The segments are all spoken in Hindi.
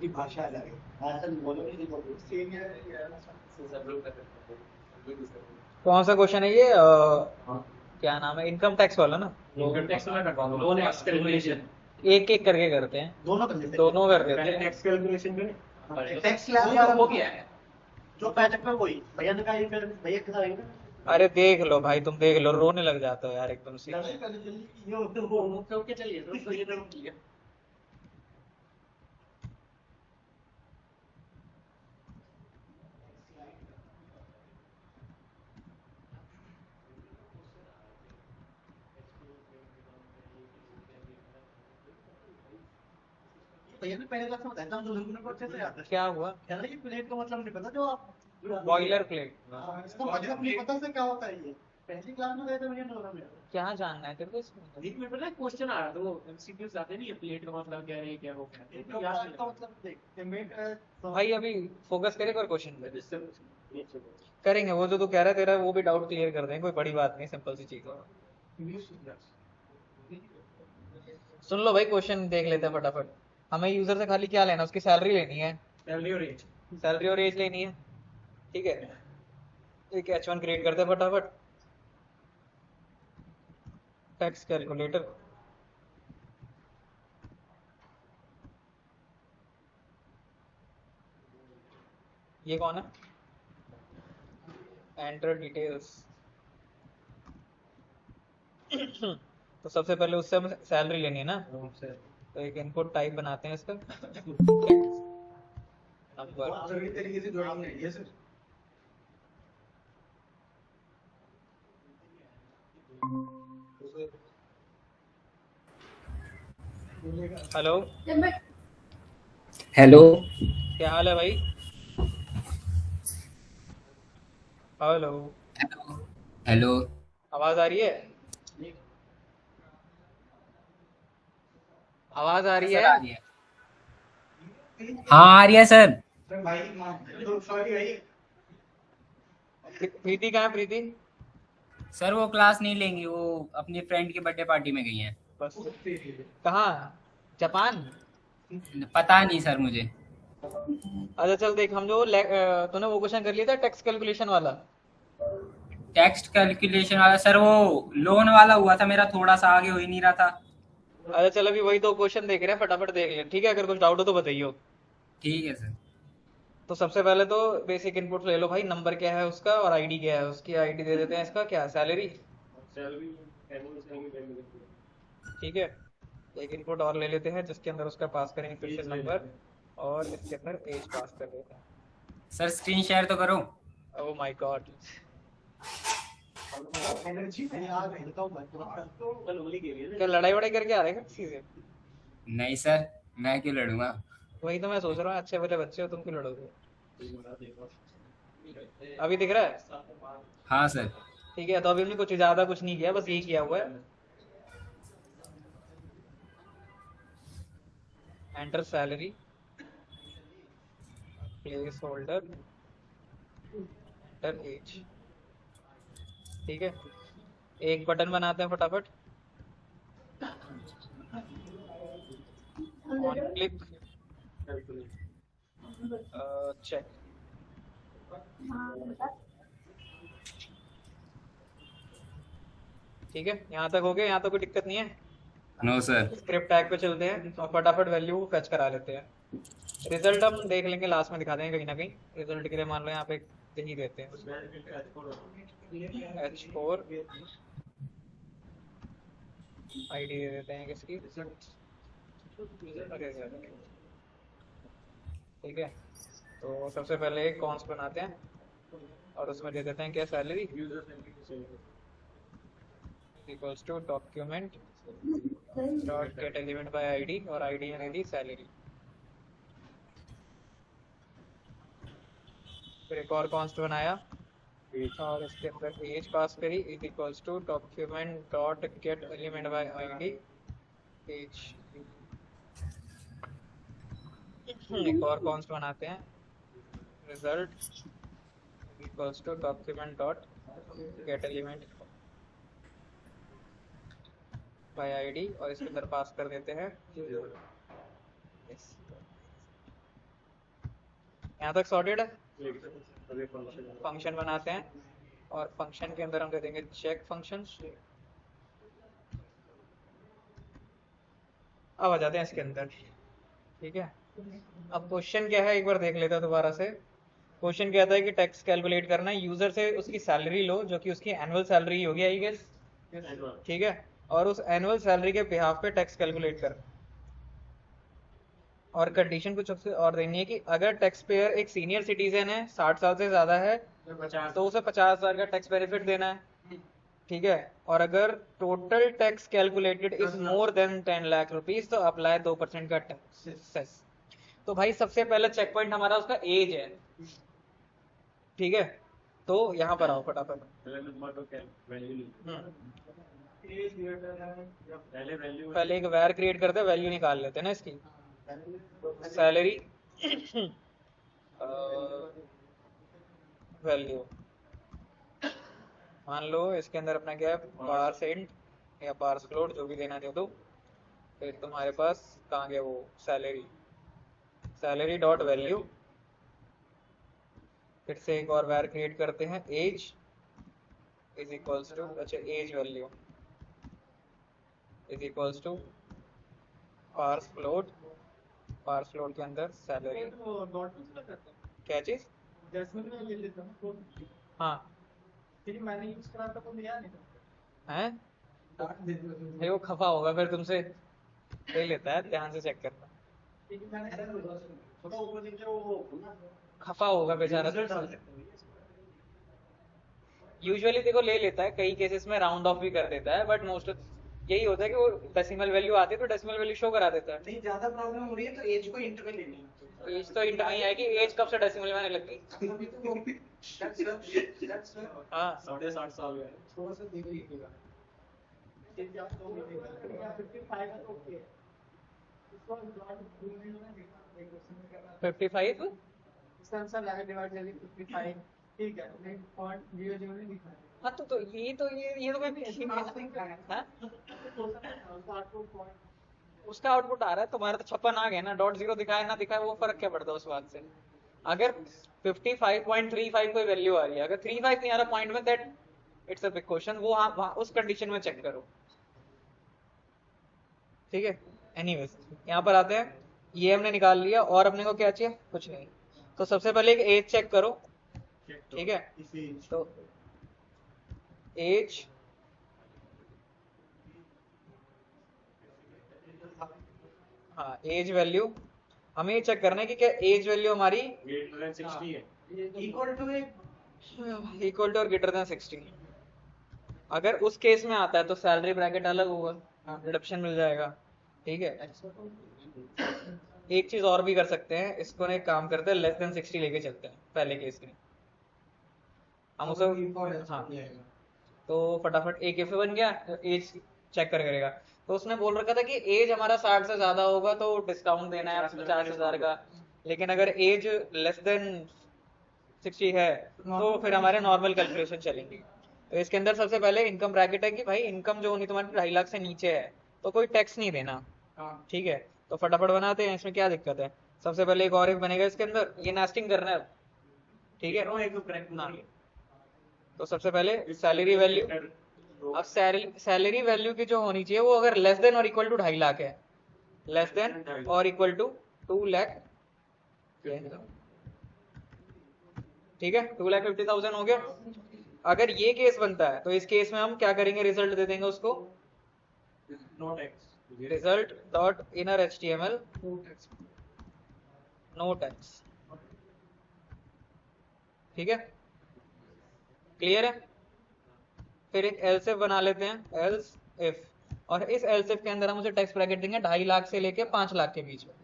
की भाषा अलग है। ऐसा बोलो नहीं बोलो सेम है। सब लोग कर रहे हैं। कौन सा क्वेश्चन है ये क्या नाम है, इनकम टैक्स वाला ना? इनकम टैक्स में करवा दो लोन टैक्स कैलकुलेशन। एक एक करके करते हैं। दोनों कर लेते हैं। दोनों कर देते पहले हैं। टैक्स कैलकुलेशन करें। टैक्स क्लास हो गया है। जो पहले में वही भैया ने कहा ये फिर भैया के साथ आएगा। अरे देख लो भाई, तुम देख लो, रोने लग जाते हो यार एकदम से। जल्दी कर जल्दी ये वो तो के चलिए तो ये तो किया। भैया ने पहले क्लास में बताया था, जो लोगों को अच्छे से याद है। क्या हुआ? कह रहा है कि प्लेट का मतलब नहीं पता जो आप बॉयलर प्लेट? इसका मतलब नहीं पता से क्या होता है ये। पहली क्लास में गए थे भैया ने बोला मेरे को। क्या जानना है तेरे को इसमें? एक मिनट पहले क्वेश्चन आ रहा था वो एमसीक्यूज आते नहीं है प्लेट का मतलब क्या है क्या हो क्या है तो याद का मतलब देख पेमेंट भाई अभी फोकस करे पर क्वेश्चन पे। पे। करेंगे वो जो तू कह रहा है, तेरा वो भी डाउट क्लियर कर देंगे, कोई बड़ी बात नहीं, सिंपल सी चीज है। सुन लो भाई, क्वेश्चन देख लेते हैं फटाफट। हमें यूजर से खाली क्या लेना है, उसकी सैलरी लेनी है। सैलरी और एज। सैलरी और एज लेनी है। ठीक है, एक H1 क्रिएट करते हैं फटाफट। Tax calculator. ये कौन है? Enter details. तो सबसे पहले उससे हमें सैलरी लेनी है ना, तो एक इनपुट टाइप बनाते हैं इसका, नंबर। तरीके से जोड़ा हमने ये सर। हेलो। हेलो। क्या हाल है भाई? हेलो। हेलो। आवाज आ रही है? आवाज आ रही सर है? आ रही है। हाँ आ रही है सर। भाई सॉरी भाई। प्रीति कहाँ है, प्रीति? सर वो क्लास नहीं लेंगी, वो अपनी फ्रेंड की बर्थडे पार्टी में गई हैं। बस कहाँ? जापान? पता नहीं सर मुझे। अच्छा चल देख, हम जो तूने वो क्वेश्चन कर लिया था टैक्स कैलकुलेशन वाला? टेक्स्ट कैलकुलेशन वाला सर, वो लोन वाला हुआ था मेरा, थोड़ा सा आगे हो ही नहीं रहा था। अच्छा चल, अभी वही दो क्वेश्चन देख रहे हैं, फटाफट देख ले, ठीक है? अगर कुछ डाउट हो तो बताइयो। ठीक है सर। तो सबसे पहले तो बेसिक इनपुट ले लो भाई, नंबर क्या है उसका और आईडी क्या है उसकी। आईडी दे देते हैं इसका, क्या सैलरी। Salary annual salary. ठीक है, एक इनपुट और ले लेते हैं जिसके अंदर उसका पास करेंगे फिर से नंबर, और इसके अंदर एज पास कर देते हैं। सर स्क्रीन शेयर तो करो। Oh my God. एनर्जी में आ गई तो कल होली के लिए क्या लड़ाई वड़ाई करके आ रहे हैं किसी से? नहीं सर, मैं क्यों लड़ूंगा। वही तो मैं सोच रहा हूँ, अच्छे वाले बच्चे हो तुम, क्यों लड़ोगे? अभी दिख रहा है? हाँ सर। ठीक है, तो अभी हमने कुछ ज्यादा कुछ नहीं किया, बस यही किया हुआ है। Enter salary, placeholder, enter age. ठीक है, एक बटन बनाते हैं फटाफट। On click, check. ठीक है, यहाँ तक हो गया, यहाँ तक कोई दिक्कत नहीं है। No sir. स्क्रिप्ट टैग पे चलते हैं और फटाफट वैल्यू फेच करा लेते हैं। रिजल्ट हम देख लेंगे, लास्ट में दिखा देंगे कहीं ना कहीं। रिजल्ट के लिए मान लो यहाँ पे यही देते हैं, H4। आईडी दे देते हैं किसकी, ठीक है। तो सबसे पहले एक कॉन्स बनाते हैं और उसमें दे देते हैं क्या, salary equals to document dot get element by ID, और आईडी में दे दी सैलरी। फिर एक और कॉन्स्ट बनाया और इसके अंदर एज पास करी, is equals to document dot get element by ID age. एक और कॉन्स्ट बनाते हैं, result equals to document dot get element by ID, और इसके अंदर पास कर देते हैं यहाँ तक सॉर्टेड है। फंक्शन बनाते हैं और फंक्शन के अंदर हम दे देंगे चेक फंक्शन। अब आ जाते हैं इसके अंदर, ठीक है। अब क्वेश्चन क्या है एक बार देख लेते हैं दोबारा से। क्वेश्चन कहता है कि टैक्स कैलकुलेट करना है, यूजर से उसकी सैलरी लो जो कि उसकी एनुअल सैलरी होगी आई गेस, ठीक है, और उस एनुअल सैलरी के बिहाफ पे टैक्स कैलकुलेट कर। और कंडीशन कुछ और देनी है कि अगर टैक्स पेयर एक सीनियर सिटीजन है, 60 साल से ज्यादा है, तो उसे 50,000 का टैक्स बेनिफिट देना है, ठीक है। और अगर total tax calculated is more than 10 lakh rupees तो अप्लाई 2% का टैक्स। तो भाई सबसे पहले चेक पॉइंट हमारा उसका एज है, ठीक है। तो यहाँ पर आओ फटाफट। पहले एक वैर क्रिएट करते, वैल्यू निकाल लेते हैं ना इसकी। सैलरी वैल्यू मान लो इसके अंदर अपना क्या है, पार्स इंट या पार्स फ्लोट जो भी देना दे दो। फिर तुम्हारे पास कहाँ गया वो सैलरी, सैलरी डॉट वैल्यू। फिर से एक और वैर क्रिएट करते हैं, एज इज इक्वल्स टू, अच्छा age value is equals to parse float, parse float के अंदर सैलरी क्या चीज, हाँ मैंने यूज करा था तो दिया नहीं है। अरे वो खफा होगा फिर तुमसे, ले लेता है, ध्यान से चेक करना। खफा होगा बेचारा। यूजुअली देखो ले लेता है, कई केसेस में राउंड ऑफ भी कर देता है, बट मोस्ट यही होता है कि वो डेसिमल वैल्यू आती है तो डेसिमल वैल्यू शो करा देता है। नहीं ज्यादा प्रॉब्लम हो रही है तो एज को इंटर में लेनी है। एज तो इंटर में आएगी, एज कब से डेसिमल में आने लग गई। हाँ 7.5 साल है, थोड़ा सा देख लीजिएगा। 55 ठीक है। हाँ तो ये तो कोई हाँ? उसका आउटपुट आ रहा है, तुम्हारा तो 56 आ गया ना, डॉट जीरो दिखाए ना दिखाए वो फर्क क्या पड़ता है उस बात से। अगर 55.35 कोई वैल्यू आ रही है, अगर 35 नहीं आ रहा पॉइंट में, that it's a big question, वो वहाँ उस कंडीशन में चेक करो, ठीक है। एनीवेज यहाँ पर आते हैं, ये हमने निकाल लिया और अपने को क्या चाहिए, कुछ नहीं। तो सबसे पहले एक एज चेक करो, ठीक है। तो एज हाँ एज वैल्यू हमें ये चेक करना है कि क्या एज वैल्यू हमारी इक्वल टू और ग्रेटर देन 60। अगर उस केस में आता है तो सैलरी ब्रैकेट अलग होगा, डिडक्शन मिल जाएगा, ठीक है। एक चीज और भी कर सकते हैं, इसको ना एक काम करते हैं, लेस देन 60 लेके चलते हैं पहले केस में, हम उसे हाँ। तो फटाफट एक एफ बन गया, एज चेक करेगा। तो उसने बोल रखा था कि एज हमारा 60 से ज्यादा होगा तो डिस्काउंट देना है 50,000 का, लेकिन अगर एज लेस देन 60 है तो फिर हमारे नॉर्मल कैलकुलेशन चलेंगी। तो इसके अंदर सबसे पहले इनकम ब्रैकेट है कि भाई इनकम जो होनी तुम्हारी 2.5 लाख से नीचे है तो कोई टैक्स नहीं देना, ठीक है। तो फटाफट बनाते हैं, इसमें क्या दिक्कत है। सबसे पहले एक और एक बनेगा इसके अंदर, ये नेस्टिंग करना है, ठीक है। तो सबसे पहले सैलरी वैल्यू, अब सैलरी वैल्यू की जो होनी चाहिए वो अगर लेस देन और इक्वल टू 2.5 लाख है, लेस देन और इक्वल टू 2 लाख, ठीक है, 2,50,000 हो गया। अगर ये केस बनता है तो इस केस में हम क्या करेंगे, रिजल्ट दे देंगे उसको, result dot inner HTML no tax, ठीक है, क्लियर है। फिर एक एल्स इफ बना लेते हैं, एल्स इफ, और इस एल्स इफ के अंदर हम उसे टैक्स ब्रैकेट देंगे 2.5 लाख से लेके 5 लाख के बीच में,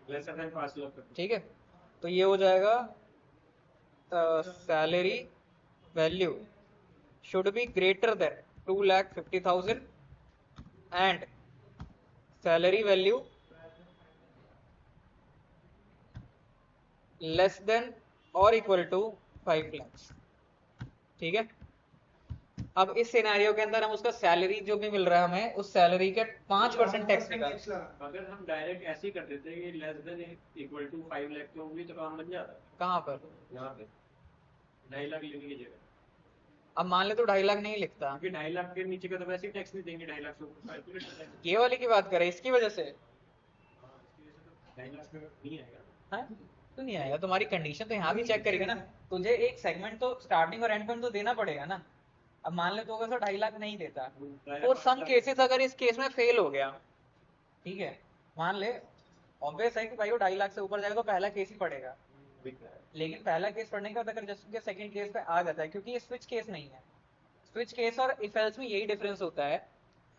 ठीक है। तो ये हो जाएगा salary value should be greater than 2,50,000 and salary value less than or equal to 5 lakhs, ठीक है। अब इस सिनेरियो के अंदर हम उसका सैलरी जो भी मिल रहा है हमें उस सैलरी के 5% टैक्स निकाल। अगर हम डायरेक्ट ऐसे ही कर देते कि less than equal to 5 lakh तो भी तो काम बन जाता। कहाँ पर? यहाँ पे 2.5 लाख लेने की जगह। अब मान ले तो 2.5 लाख नहीं लिखता, क्योंकि 2.5 लाख के नीचे का तो वैसे ही टैक्स नहीं देंगे, 2.5 लाख से ऊपर कैलकुलेट कर देंगे। ये वाली की बात करें इसकी वजह से। 2.5 लाख में नहीं आएगा। हाँ तो नहीं आएगा, तुम्हारी कंडीशन तो यहाँ भी चेक करेगा ना, तुझे एक सेगमेंट तो स्टार्टिंग और एंड में तो देना पड़ेगा ना। अब मान ले तो अगर 2.5 लाख नहीं देता, फॉर सम केसेस अगर इस केस में फेल हो गया, ठीक है, मान ले ऑब्वियस है कि भाई वो 2.5 लाख से ऊपर जाएगा तो पहला केस ही पड़ेगा, लेकिन पहला केस पढ़ने के बाद अगर जस्ट के सेकंड केस पे आ जाता है, क्योंकि ये स्विच केस नहीं है। स्विच केस और इफ एल्स में यही डिफरेंस होता है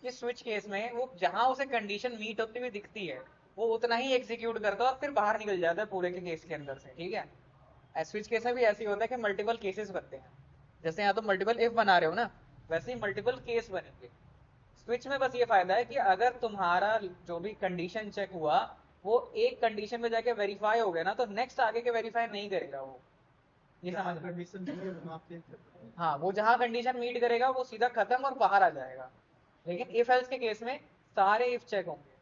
कि स्विच केस में वो जहां उसे कंडीशन मीट होती हुई दिखती है वो उतना ही एग्जीक्यूट करता है और फिर बाहर निकल जाता है पूरे के केस के अंदर से, ठीक है। स्विच केस में भी ऐसे ही होता है कि मल्टीपल केसेस बनते हैं, जैसे यहाँ तो मल्टीपल इफ बना रहे हो ना, वैसे ही मल्टीपल केस बनेंगे। स्विच में बस ये फायदा है कि अगर तुम्हारा जो भी कंडीशन चेक हुआ वो एक कंडीशन में जाके वेरीफाई हो गया ना, तो नेक्स्ट आगे के वेरीफाई नहीं करेगा वो, ये समझ। हाँ वो जहाँ कंडीशन मीट करेगा वो सीधा खत्म और बाहर आ जाएगा, लेकिन इफ एल्स के केस में सारे इफ चेक होंगे।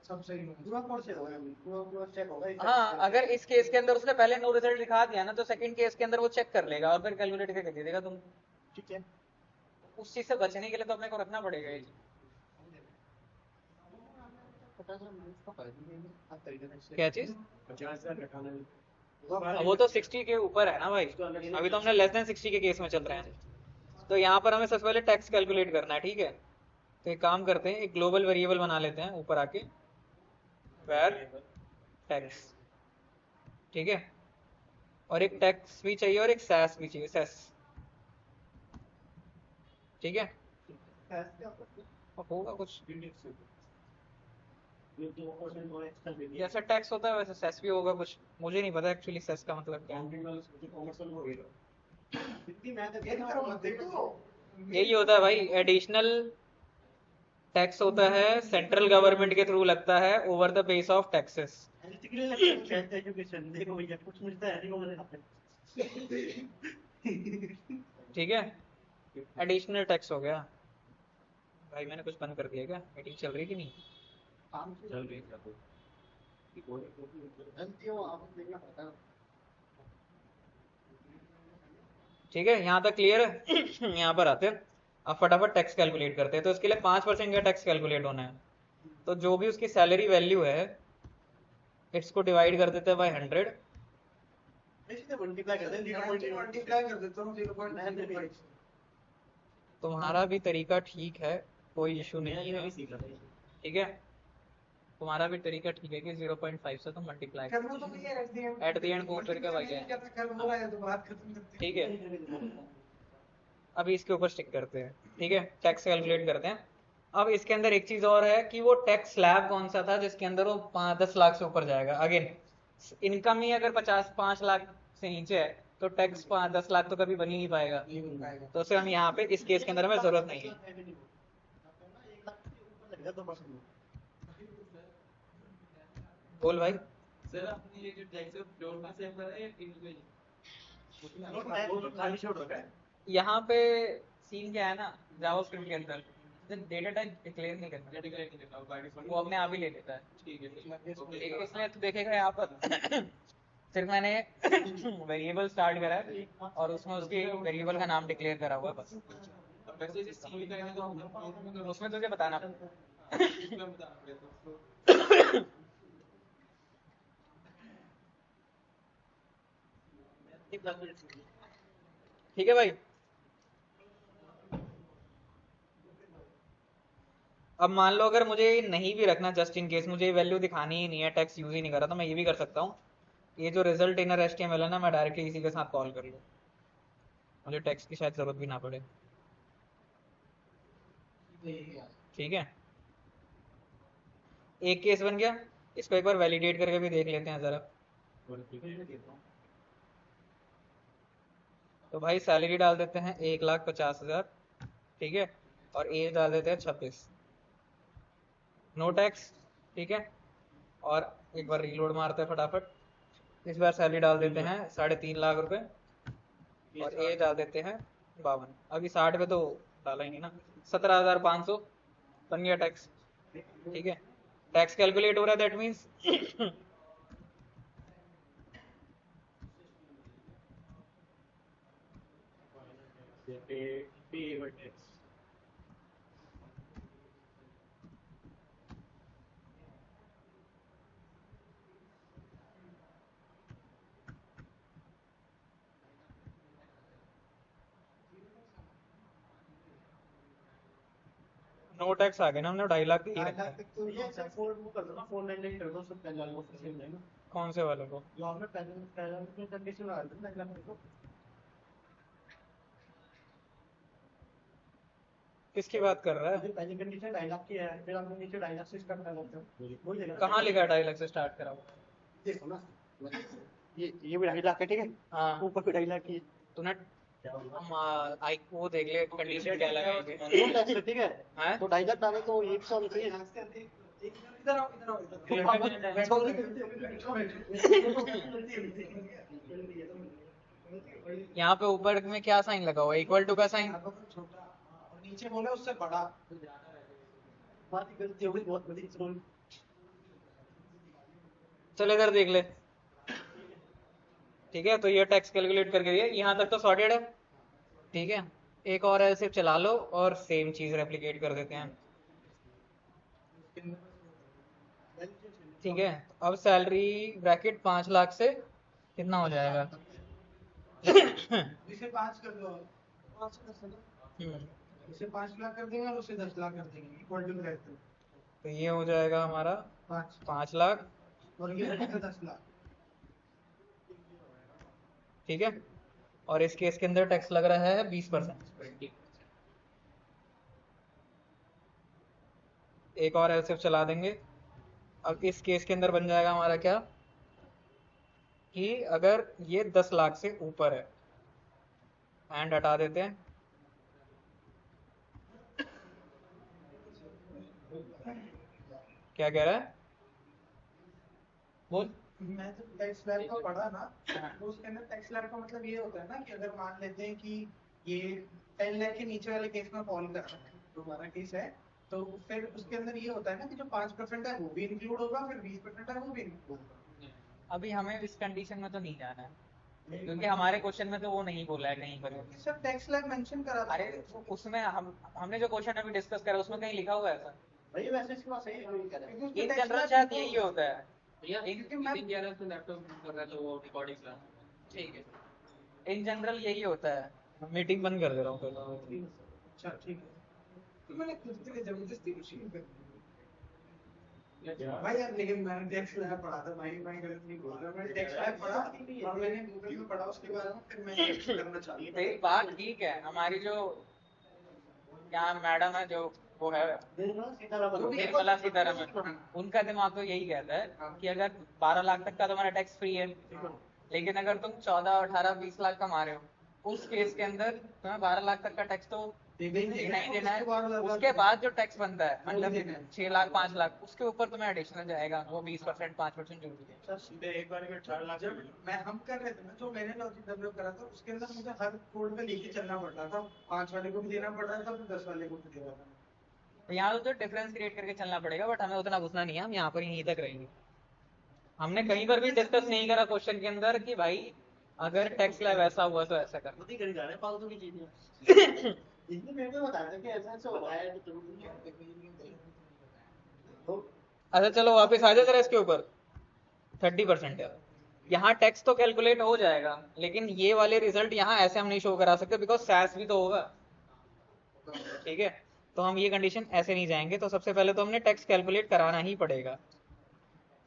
सब सही पूरा कोर्स होगा, पूरा चेक होगा। हाँ अगर इस केस के अंदर उसने पहले नो रिजल्ट दिखा दिया ना, तो सेकंड केस के अंदर वो चेक कर लेगा और फिर कैलकुलेट करके दे देगा तुम। ठीक है, उस चीज से बचने के लिए तो अपने को रखना पड़ेगा ये। क्या चीज? 50,000 रखाना है। अब वो तो 60 के ऊपर है ना भाई, अभी तो हमने लेस देन 60 के केस में चल रहे हैं, तो यहाँ पर हमें सबसे पहले टैक्स कैलकुलेट करना है, ठीक है। तो एक काम करते हैं, एक ग्लोबल वेरिएबल बना लेते हैं ऊपर आके, वेर टैक्स, ठीक है, और एक टैक्स भी चाहिए और एक सैस भी चाहिए, सैस, ठीक है। होगा कुछ जैसा टैक्स होता है वैसे सेस भी होगा कुछ, मुझे नहीं पता एक्चुअली सेस का मतलब क्या है। यही होता है भाई, एडिशनल टैक्स होता है, सेंट्रल गवर्नमेंट के थ्रू लगता है over the base of taxes. ठीक है, एडिशनल टैक्स हो गया। भाई मैंने कुछ बंद कर दिया क्या? मीटिंग चल रही कि नहीं? चल रही ठीक है, यहाँ तक क्लियर है। यहाँ पर आते हैं, अब फटाफट टैक्स कैलकुलेट करते हैं। तो इसके लिए 5% का टैक्स कैलकुलेट होना है, तो जो भी उसकी सैलरी वैल्यू है इसको डिवाइड कर देते हैं बाय 100। तुम्हारा भी तरीका ठीक है, कोई इशू नहीं है, ठीक है, तुम्हारा भी तरीका ठीक है कि 0.5 से तुम multiply at the end code करके भाई है, ठीक है। अभी इसके ऊपर स्टिक करते हैं, ठीक है, टैक्स कैलकुलेट करते हैं। अब इसके अंदर एक चीज और है कि वो टैक्स स्लैब कौन सा था जिसके अंदर वो 10 लाख से ऊपर जाएगा। अगेन इनकम ही अगर 5 लाख से नीचे है तो टैक्स 10 लाख तो कभी बन ही नहीं पाएगा, तो उसे हम यहाँ पे इस केस के अंदर हमें जरूरत नहीं है। बोल भाई। सर आपने ये जो टैक्स फ्लोर का सेव करा है यहाँ पे सीन क्या है ना, जावास्क्रिप्ट के अंदर डेटा टाइप डिक्लेयर नहीं करना, वो अपने आप ही ले लेता है, ठीक है। इसलिए तो देखेगा यहाँ पर सिर्फ मैंने वेरिएबल स्टार्ट करा है और उसमें उसके वेरिएबल का नाम डिक्लेयर करा हुआ है बस। वैसे जो सी का है तो उसमें तुझे बताना ठीक है भाई। अब मान लो अगर मुझे नहीं भी रखना, जस्ट इन केस मुझे वैल्यू दिखानी ही नहीं है, टैक्स यूज ही नहीं कर रहा, तो मैं ये भी कर सकता हूँ, ये जो रिजल्ट इनर एचटीएमएल है ना, मैं डायरेक्टली इसी के साथ कॉल कर लूँ, मुझे टैक्स की शायद जरूरत भी ना पड़े, ठीक है। एक केस बन गया, इसको एक बार वैलिडेट करके भी देख लेते हैं जरा। तो भाई सैलरी डाल देते हैं 1,50,000, ठीक है, और एज डाल देते हैं 26, नो टैक्स, ठीक है। और एक बार रीलोड मारते हैं फटाफट, इस बार सैलरी डाल देते हैं 3.5 लाख रुपए और एज डाल देते हैं 52। अभी 60 पे तो डाला ही नहीं ना। 17,500 बन गया टैक्स। ठीक है, टैक्स कैलकुलेट हो रहा है, दैट मीन्स नो टैक्स आ गया ना, हमने 2.5 लाख ही रखा है। तो ये सब फोर वो कर दो ना, 499 कर दो, सब पहले वाले को फिर सेम जाएगा। कौन से वाले को? जो आपने पहले में कंडीशन लगा दी ना, अगला मेरे को किसकी बात कर रहा है? जो पहली कंडीशन 2.5 लाख की है, फिर आपने नीचे 2.5 लाख से स्टार्ट कर देते हो, वही देगा। कहाँ लिखा है 2.5 लाख से स्टार्ट करा हुआ? देखो ना, ये भी 2.5 लाख है, ठीक है, हाँ, ऊपर भी 2.5 लाख की है। तूने आई वो देख ले कंडीशन क्या लगाएंगे। दो टैक्स है, ठीक है, हैं? तो 2.5 लाख डाले तो 100 रुपये इधर आओ इधर आओ यहाँ पे ऊपर में क्या साइन लगा हुआ है? इक्वल टू का साइन। छोटा और नीचे बोले उससे बड़ा। बात ही गलती हो गई, बहुत बड़ी स्कूल। चल इधर देख ले। ठीक है, तो ये टैक्स कैलकुलेट करके दिया, यहाँ तक तो सॉर्टेड है। ठीक है, एक और है, सिर्फ चला लो और सेम चीज रेप्लिकेट कर देते हैं। ठीक है, अब सैलरी ब्रैकेट 5 लाख से कितना हो जाएगा? इसे 5 कर दो, 5 कर दो, इसे 5 लाख कर देंगे और उसे 10 लाख कर देंगे, इक्वल टू रहते हैं। तो ये हो जाएगा हमारा 5 लाख और ये रहेगा 10 लाख। ठीक है, और इस केस के अंदर टैक्स लग रहा है 20%। एक और एलसीएफ चला देंगे। अब इस केस के अंदर बन जाएगा हमारा क्या, कि अगर ये 10 लाख से ऊपर है, एंड हटा देते हैं। क्या कह रहा है? बोल। मैं तो टैक्स स्लैब का पढ़ा ना, तो उसके अंदर टैक्स स्लैब का मतलब ये होता है ना कि अगर मान लेते हैं कि ये 10 लाख के नीचे वाले केस में फॉल कर रहा है, तो हमारा केस है, तो फिर उसके अंदर ये होता है ना कि जो 5% है वो भी इंक्लूड होगा, फिर 20% है वो भी इंक्लूड होगा। अभी हमें इस कंडीशन में तो नहीं जाना है, क्योंकि हमारे क्वेश्चन में तो वो नहीं बोला है कहीं पर। सर टैक्स स्लैब मेंशन करा था। अरे उसमें हमने जो क्वेश्चन अभी डिस्कस करा उसमें कहीं लिखा हुआ है ऐसा? भाई वैसे इसके पास सही है, नहीं कह रहा है। इन जनरल शायद यही होता है। ठीक है, इन जनरल यही होता है। मीटिंग बंद कर दे रहा हूँ। अच्छा ठीक है, तो मैंने खुद के लिए जबरदस्ती मशीन कर दी। भाई यार, लेकिन मैंने टैक्स स्लैब पढ़ा था भाई, मैं गलत नहीं बोल रहा, मैंने टैक्स स्लैब पढ़ा और मैंने गूगल में पढ़ा, उसके बाद फिर मैं टैक्स करना चालू किया। तेरी बात ठीक है, हमारी जो क्या मैडम है, जो वो है निर्मला सीतारमन, उनका दिमाग तो यही कहता है कि अगर 12 लाख तक का तुम्हारा टैक्स फ्री है, लेकिन अगर तुम 14, 18, 20 लाख कमा रहे हो, उस केस के अंदर तुम्हें 12 लाख तक का टैक्स तो देना ही देना है। उसके बाद जो टैक्स बनता है, मतलब 6 लाख 5 लाख, उसके ऊपर तुम्हें एडिशनल जाएगा वो 20%, 5% जो भी है। सीधे एक बार में 4 लाख। जब मैं हम कर रहे थे ना, जो मैंने लॉजिक डेवलप करा था उसके अंदर मुझे हर कोड पे लेके चलना पड़ रहा था, 5 वाले को भी देना पड़ रहा था, फिर 10 वाले को भी देना था। तो यहाँ तो डिफरेंस क्रिएट करके चलना पड़ेगा, बट हमें उतना घुसना नहीं है, हम यहाँ पर यहीं तक रहेंगे। हमने कहीं पर भी डिस्कस नहीं करा क्वेश्चन के अंदर कि भाई अगर टैक्स स्लैब ऐसा हुआ तो ऐसा कर। खुद ही करी जा रहे हैं फालतू की चीजें। इसने मेरे को बताया था कि ऐसा हो रहा है, तो अच्छा चलो वापस आ जाए जरा इसके ऊपर। 30% है, यहाँ टैक्स तो कैलकुलेट हो जाएगा, लेकिन ये वाले रिजल्ट यहाँ ऐसे हम नहीं शो करा सकते, बिकॉज सैस भी तो होगा। ठीक है, तो हम ये कंडीशन ऐसे नहीं जाएंगे। तो सबसे पहले तो हमने टैक्स कैलकुलेट कराना ही पड़ेगा।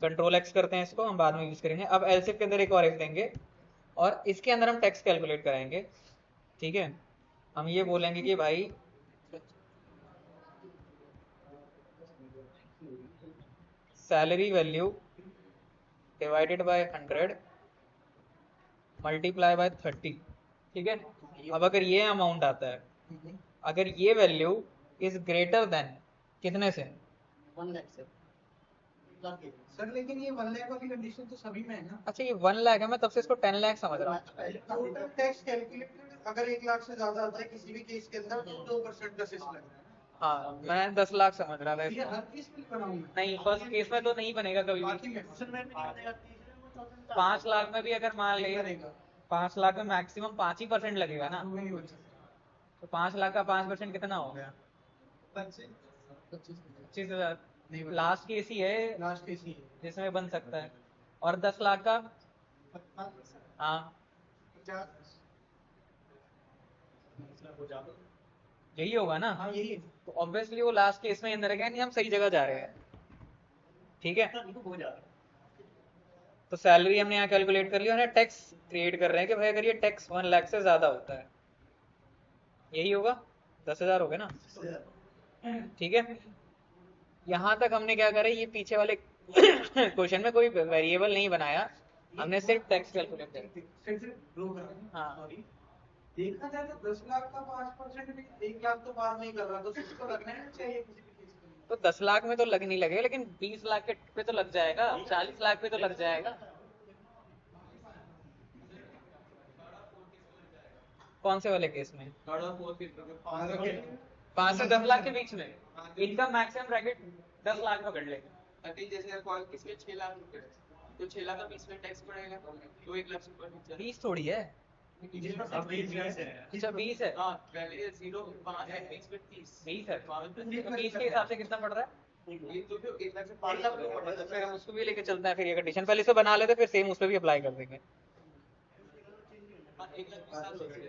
कंट्रोल एक्स करते हैं इसको, हम बाद में यूज करेंगे। अब एलसीएफ के अंदर एक और एक देंगे और इसके अंदर हम टैक्स कैलकुलेट कराएंगे। ठीक है, हम ये बोलेंगे कि भाई salary value divided by 100 multiply by 30। ठीक है, अब अगर ये अमाउंट आता है, अगर ये वैल्यू इज ग्रेटर देन कितने से? 1 लाख से। सर लेकिन ये 1 लाख वाली कंडीशन तो सभी में है ना। अच्छा ये 1 लाख है, मैं तब से इसको 10 लाख समझ रहा हूँ। टोटल टैक्स कैलकुलेटेड अगर 1 लाख से ज्यादा आता है किसी भी केस के अंदर तो 2% का सेस लगता है। हाँ मैं 10 लाख समझ रहा था ये इसको। हर केस में बनाऊंगा। नहीं फर्स्ट केस में तो नहीं बनेगा कभी बाकी भी। में ऑप्शन में भी नहीं बनेगा, तीसरे में चौथे में 5 लाख में भी अगर मान ले बनेगा 5 लाख में मैक्सिमम 5% लगेगा ना, तो वही हो सकता तो 5 लाख का 5% कितना हो गया? है। 25 25,000। नहीं लास्ट केस ही है लास्ट केस ही है। जिसमें बन सकता है। और 10 लाख का? हाँ यही होगा ना। हाँ यही है। तो ऑब्वियसली वो लास्ट केस में अंदर है, नहीं हम सही जगह जा रहे हैं। ठीक है, हो जा रहा है। तो सैलरी हमने यहाँ कैलकुलेट कर लिया और टैक्स क्रिएट कर रहे हैं कि भाई अगर ये टैक्स 1 लाख से ज्यादा होता है, यही होगा 10,000 हो गए ना। ठीक है, यहाँ तक हमने क्या करा, ये पीछे वाले क्वेश्चन में कोई वेरिएबल नहीं बनाया, हमने सिर्फ टैक्स कैलकुलेट किया। फिर से ड्रॉ करें। हाँ। सॉरी, देखा जाए तो 10 लाख का 5% भी 1 लाख तो बाहर नहीं कर रहा, तो उसको रखना है चाहिए किसी भी केस के लिए। तो 10 लाख में तो लग नहीं लगेगा, लेकिन 20 लाख के पे तो लग जाएगा, 40 लाख पे तो लग जाएगा। कौन से वाले केस में? 5 से 10 लाख के बीच में इनकम मैक्सिमम ब्रैकेट 10 लाख पकड़ ले। जैसे इसमें 6 लाख रुपए तो 6 लाख का 20 में टैक्स पड़ेगा तो 1 लाख से ऊपर नहीं चलेगा। 20 थोड़ी है। अब 20 है। अच्छा 20 है। हाँ पहले 0 5 है 20 में 30 20 है तो 20 के हिसाब से कितना पड़ रहा है? ये तो फिर 1 लाख से 5 लाख रुपए पड़ेगा। तो फिर हम उसको भी लेके चलते हैं, फिर ये कंडीशन पहले इसे बना लेते, फिर सेम उस पर भी अप्लाई कर देंगे।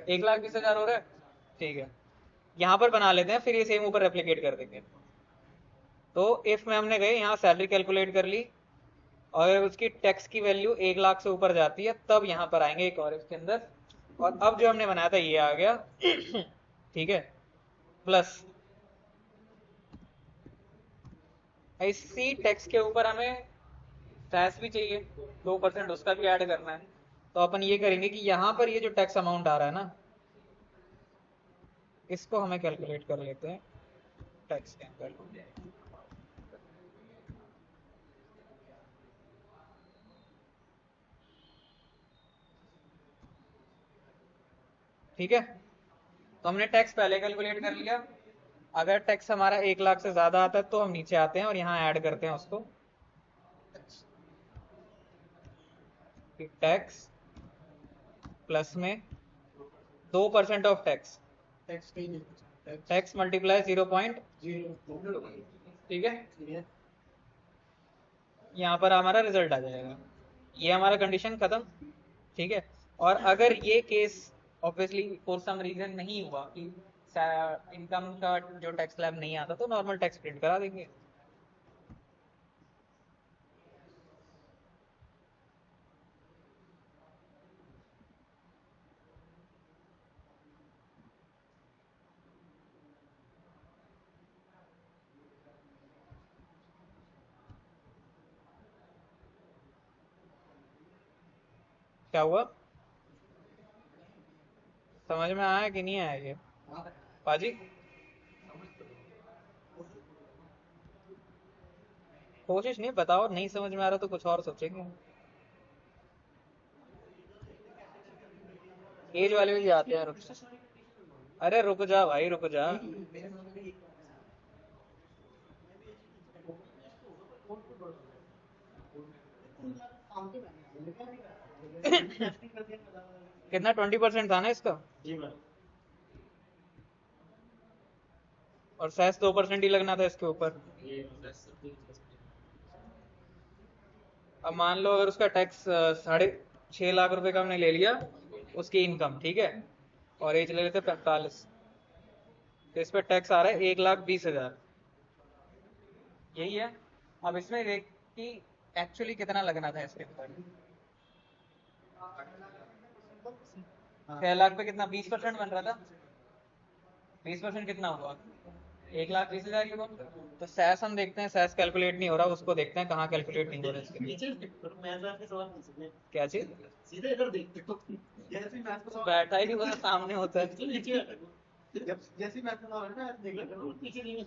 1 लाख 20,000 हो रहा है, ठीक है, यहाँ पर बना लेते हैं, फिर ये सेम ऊपर रेप्लिकेट कर देंगे। तो इफ में हमने गए यहाँ सैलरी कैलकुलेट कर ली और उसकी टैक्स की वैल्यू 1 लाख से ऊपर जाती है, तब यहाँ पर आएंगे एक और इसके अंदर, और अब जो हमने बनाया था ये आ गया। ठीक है, प्लस इसी टैक्स के ऊपर हमें टैक्स भी चाहिए 2%, उसका भी ऐड करना है। तो अपन ये करेंगे कि यहाँ पर ये जो टैक्स अमाउंट आ रहा है ना, इसको हमें कैलकुलेट कर लेते हैं टैक्स के अंदर। ठीक है, तो हमने टैक्स पहले कैलकुलेट कर लिया। अगर टैक्स हमारा 1 लाख से ज्यादा आता है तो हम नीचे आते हैं और यहाँ ऐड करते हैं उसको, टैक्स प्लस में 2% ऑफ टैक्स, टैक्स पे ही नहीं टैक्स मल्टीप्लाई 0.0। 0 ठीक है, यहाँ पर हमारा रिजल्ट आ जाएगा, ये हमारा कंडीशन खत्म। ठीक है, और अगर ये case obviously for some reason नहीं हुआ कि इनकम का जो टैक्स स्लैब नहीं आता, तो नॉर्मल टैक्स प्रिंट करा देंगे। क्या हुआ, समझ में आया कि नहीं आया ये पाजी? कोशिश नहीं, बताओ, नहीं समझ में आ रहा तो कुछ और सोचेंगे। एज वाले भी आते हैं, रुक जा। अरे रुक जा भाई, रुक जा। कितना 20% था ना इसका, जी मैम। और सेस 2% ही लगना था इसके ऊपर। अब मान लो अगर उसका टैक्स 6.5 लाख रुपए का हमने ले लिया, उसकी इनकम, ठीक है, और एज ले लेते 45, तो इस पर टैक्स आ रहा है 1,20,000, यही है। अब इसमें देख कि एक्चुअली कितना लगना था इसके ऊपर। 6 लाख पे कितना 20% बन रहा था, 20% कितना हुआ 1,20,000 की बात। तो सैस हम देखते हैं, सैस कैलकुलेट नहीं हो रहा, उसको देखते हैं कहाँ कैलकुलेट नहीं हो रहा इसके लिए। नीचे मैं तो आपके सवाल पूछ सकते हैं। क्या चीज? सीधे इधर देखते हो, जैसे मैथ का सवाल बैठा ही नहीं होता, सामने होता है। तो नीचे जब जैसे मैथ का सवाल है ना, देख लेते हो पीछे नहीं है,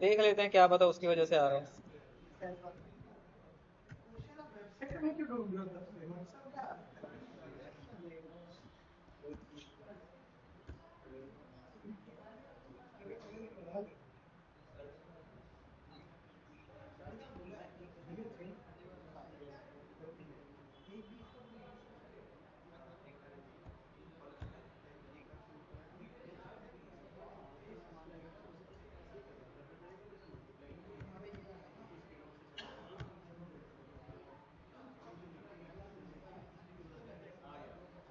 देख लेते हैं, क्या पता उसकी वजह से आ रहा है। मैं क्यों ढूंढ रहा था मतलब क्या?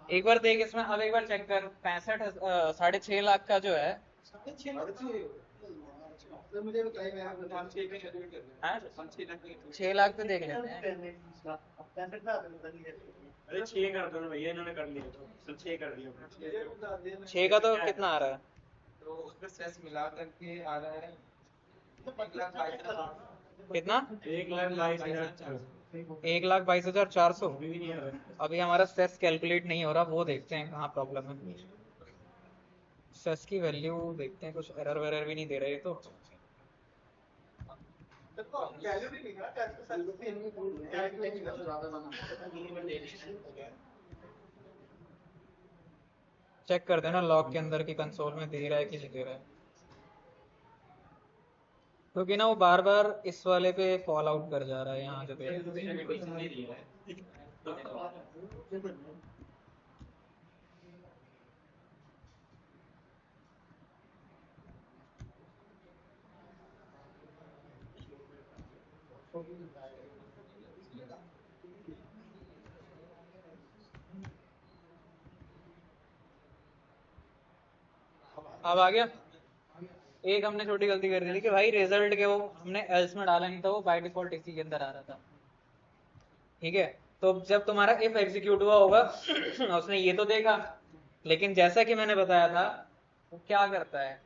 एक बार देख इसमें, अब एक बार चेक कर 65 6.5 लाख का जो है, 6 लाख पे देख लेते हैं। अरे 6 कर दो ना भैया, इन्होंने कर लिया तो सिर्फ 6 कर दिया। 6 का तो कितना आ रहा है? तो उसमें सेस मिला करके आ रहा है कितना? 1,22,400 1,22,400। अभी भी नहीं आ रहा। अभी हमारा सेस कैलकुलेट नहीं हो रहा, वो देखते हैं कहाँ प्रॉब्लम है। सेस की वैल्यू देखते हैं, कुछ एरर वेरर भी नहीं दे रहे तो। चेक कर देना लॉग के अंदर की कंसोल में दे रहा है कि नहीं दे रहा है, क्योंकि ना वो बार बार इस वाले पे फॉल आउट कर जा रहा है यहाँ पे। अब आ गया। एक हमने छोटी गलती कर दी थी कि भाई रिजल्ट के वो हमने एल्स में डाला नहीं था, वो बाय डिफॉल्ट इसी के अंदर आ रहा था। ठीक है, तो जब तुम्हारा इफ एग्जीक्यूट हुआ होगा उसने ये तो देखा, लेकिन जैसा कि मैंने बताया था वो क्या करता है,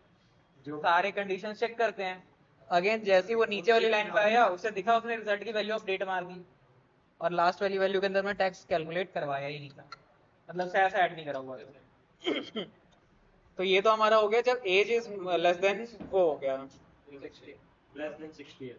जो सारे कंडीशन चेक करते हैं। अगेन जैसे ही वो नीचे वाली लाइन पे आया, उसे दिखा, उसने रिजल्ट की वैल्यू अपडेट मार दी, और लास्ट वाली वैल्यू के अंदर मैं टैक्स कैलकुलेट करवाया ही नहीं था, मतलब से ऐसा ऐड नहीं करा हुआ था। तो ये तो हमारा हो गया जब एज इज लेस देन, वो हो गया लेस देन 60 है।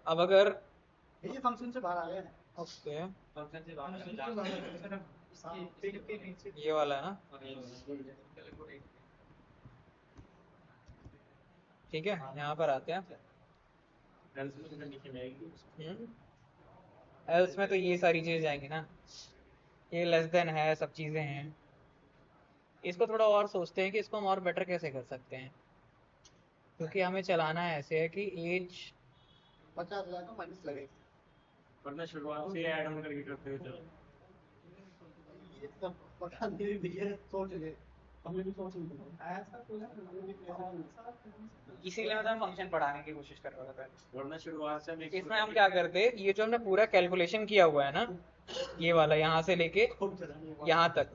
अब अगर ये फंक्शन से बाहर आ गया है। ओके फंक्शन से बाहर ये वाला है ना, ठीक है यहाँ पर आते हैं। एल्स में तो ये सारी चीजें जाएंगी ना, ये लेस देन है, सब चीजें हैं। इसको थोड़ा और सोचते हैं कि इसको हम और बेटर कैसे कर सकते हैं, क्योंकि हमें चलाना ऐसे है कि एज 50,000 का माइनस लगेगा, वरना शुरुआत से ऐड ऑन करके करते हुए चलो। ये सब पता नहीं भैया, सोच ले, हमने भी सोच लिया ऐसा इसीलिए मैं फंक्शन पढ़ाने की कोशिश कर रहा था। वरना शुरुआत से इसमें हम क्या करते, ये जो हमने पूरा कैलकुलेशन किया हुआ है ना, ये वाला यहाँ से लेके यहाँ तक,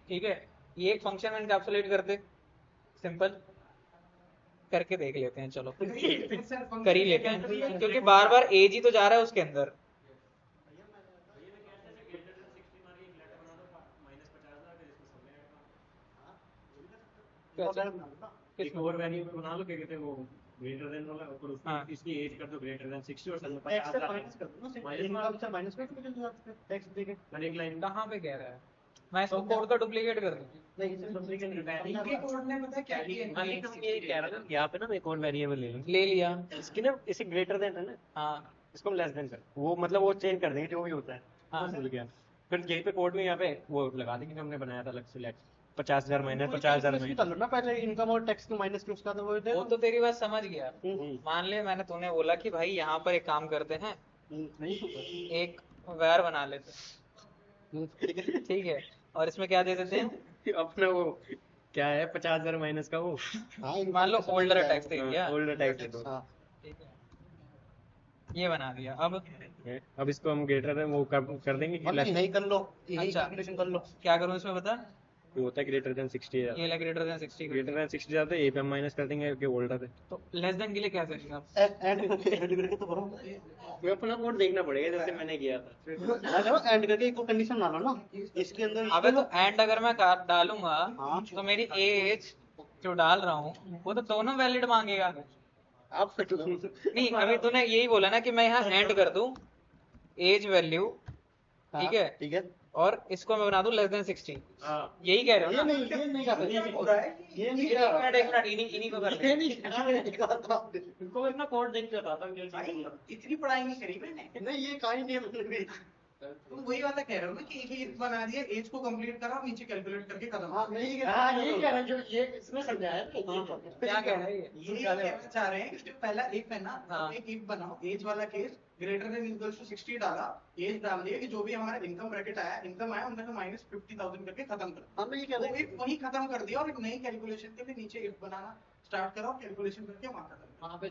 ठीक है, ये एक फंक्शन में एनकैप्सुलेट करते, सिंपल करके देख लेते हैं, चलो कर ही लेते हैं, क्योंकि बार बार एज ही तो जा रहा है उसके अंदर। एक और वेरिएबल बना लो, क्या कहते हैं वो, ग्रेटर देन वाला, और हाँ। इसकी एज कर दो ग्रेटर देन 60 और सब माइनस कर दो ना, माइनस कर टैक्स देके हर एक लाइन। कहाँ पे कह रहा है, मैं इसको कोड का डुप्लीकेट कर दूं? नहीं, इसे डुप्लीकेट इनके कोड ने पता है क्या किया है? ये कह रहा था यहाँ पे ना एक और वेरिएबल ले लो, ले लिया। इसकी ना इसे ग्रेटर देन है ना, हाँ इसको हम लेस देन कर, वो मतलब वो चेंज कर देंगे जो भी होता है। हाँ। भूल गया, फिर यहीं पे कोड में यहाँ पे वो लगा देंगे, हमने बनाया था अलग से लेट 50,000 माइनस 50,000 कर लो ना, पहले इनकम और टैक्स को माइनस के उसका तो वो तो तेरी बात समझ गया। मान ले मैंने तूने बोला कि भाई यहाँ पर एक काम करते हैं, एक वेर बना लेते हैं, ठीक है, और इसमें क्या दे देते हैं, अपना वो क्या है 50,000 माइनस का वो, मान लो ओल्डर टैक्स दे दिया, ओल्डर टैक्स दे दो। ठीक है, ये बना दिया। अब इसको हम ग्रेटर देन वो कर देंगे कि नहीं कर लो, यही अच्छा। कैलकुलेशन कर लो। क्या करूँ इसमें बता, वो होता है ग्रेटर देन 60 ये वाला ग्रेटर देन 60 ग्रेटर देन 60 जाते हैं ए पे हम माइनस कर देंगे कि ओल्डर है। तो लेस देन के लिए क्या करेंगे आप? एंड करके तो करो, मैं अपना कोड देखना पड़ेगा जैसे मैंने किया था। एंड करके एक कंडीशन डालो ना इसके अंदर। अबे तो एंड अगर मैं डालूंगा हाँ। तो मेरी एज जो डाल रहा हूँ वो तो दोनों वैलिड मांगेगा। आप नहीं अभी तूने यही बोला ना कि मैं यहाँ एंड कर दूं एज वैल्यू, ठीक है, ठीक है। और इसको मैं बना दूं लेस देन 60, हाँ। यही कह रहे हो ये ना? नहीं कर रहे, ये नहीं एक कर मिनट एक मिनट इन्हीं को कर ये ले। नहीं कर रहा। इनको अपना कोड देख के बताता हूँ भाई इतनी पढ़ाई नहीं करी मैंने। नहीं ये कहीं नहीं है मैंने भी। तुम वही बात कह रहे हो ना कि एक ही बना दिया, एज को कंप्लीट करा और नीचे कैलकुलेट करके खत्म। हाँ नहीं ये कह रहे हैं जो ये इसमें समझाया था। क्या कह रहा है ये? ये कहना चाह रहे हैं कि जो पहला एक है ना, हाँ। एक if बनाओ, एज वाला case greater than equals to 60 डाला, एज डाल दिया कि जो भी हमारा इनकम ब्रैकेट आया, इनकम आया उनमें से माइनस 50,000 करके खत्म कर। हम ये कह तो रहे हैं if वही खत्म कर दिया और एक नई कैलकुलेशन के लिए नीचे इफ बनाना स्टार्ट करा और कैलकुलेशन करके वहां खत्म करा। वहाँ पे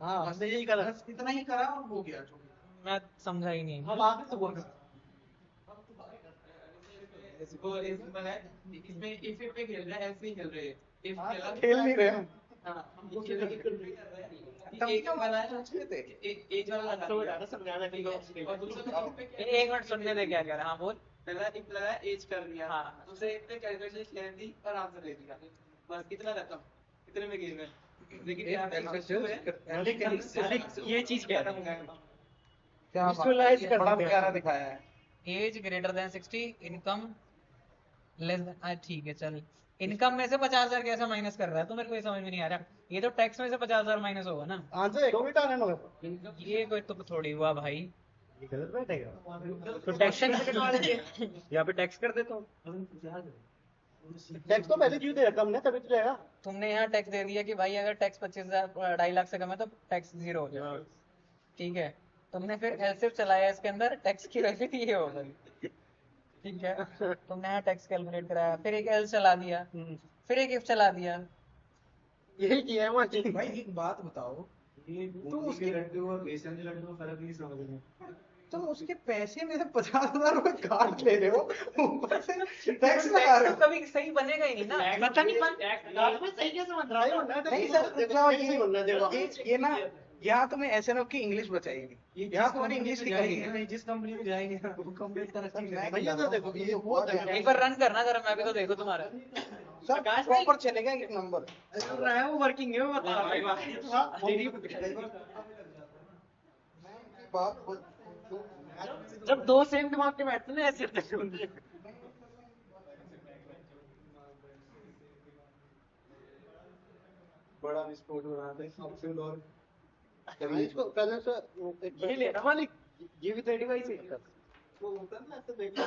हाँ हमने यही करा। बस इतना ही करा और हो गया जो भी। मैं समझा ही नहीं। हम आगे तो बोल इसको इसमें है, इसमें इफ पे खेल रहे हैं, ऐसे ही खेल रहे हैं। इफ खेला खेल नहीं रहे हम। हाँ, हम खेल रहे हैं। तब क्या बनाया सोचते थे? एज वाला लगा तो दिया। ज्यादा समझाना नहीं है। और दूसरा if पे क्या- एक मिनट सुनने दे क्या कह रहा है। हाँ बोल। पहला इफ लगाया, एज कर दिया। हाँ। दूसरे इफ पे कैलकुलेशन कर दी और आंसर दे दिया। बस इतना खत्म, इतने में गेम है। लेकिन यहाँ पे ये चीज क्या है? क्या Visualize करना बड़ा है। प्यारा दिखाया है। Age greater than 60, income less than, ठीक है चल। इनकम में से 50,000 कैसे माइनस कर रहा है तो मेरे को ये समझ में नहीं आ रहा। ये तो टैक्स में से 50,000 माइनस होगा ना? आंसर एक मिनट आने लगा। ये कोई तो थोड़ी हुआ भाई। ये गलत बैठेगा। तो टैक्स यहाँ पे टैक्स कर देता हूँ। टैक्स तो पहले क्यों दे रखा हमने, तभी तो जाएगा। तुमने यहाँ टैक्स दे दिया कि भाई अगर टैक्स 25,000 2.5 लाख से कम है तो टैक्स 0 हो जाएगा, ठीक है। तुमने फिर एलसीएफ चलाया इसके अंदर, टैक्स की वैल्यू ये हो गई, ठीक है। तुमने यहाँ टैक्स कैलकुलेट कराया, फिर एक एल चला दिया, फिर एक इफ चला दिया। यही किया है वहाँ। भाई एक बात बताओ, तो उसके लड्डू और बेसन के लड्डू में फर्क नहीं समझ में। तुम उसके पैसे में से 50,000 रुपए काट ले रहे हो, ऊपर से टैक्स लगा रहे तो हो। कभी सही बनेगा ही नहीं ना। पता नहीं सही कैसे बन रहा है। नहीं सर, देखो सही बनना है, देखो। ये ना, यहाँ तुम्हें ऐसे ना कि इंग्लिश बचाएगी, यहाँ तुम्हारी इंग्लिश की कमी है। नहीं, जिस कंपनी में जाएंगे ना वो कंपनी तरक्की करेगी। भैया तो देखो ये वो एक बार रन करना जरा, मैं भी तो देखो तुम्हारा। सर प्रॉपर चलेगा एक नंबर। चल रहा है वो वर्किंग है वो बता रहा है। जब दो सेम दिमाग के बैठते हैं ना ऐसे बड़ा विस्फोट बनाते हैं सबसे और इसको पहले से ये लेना मालिक, ये भी 35 ही है। वो होता है ना ऐसे देखो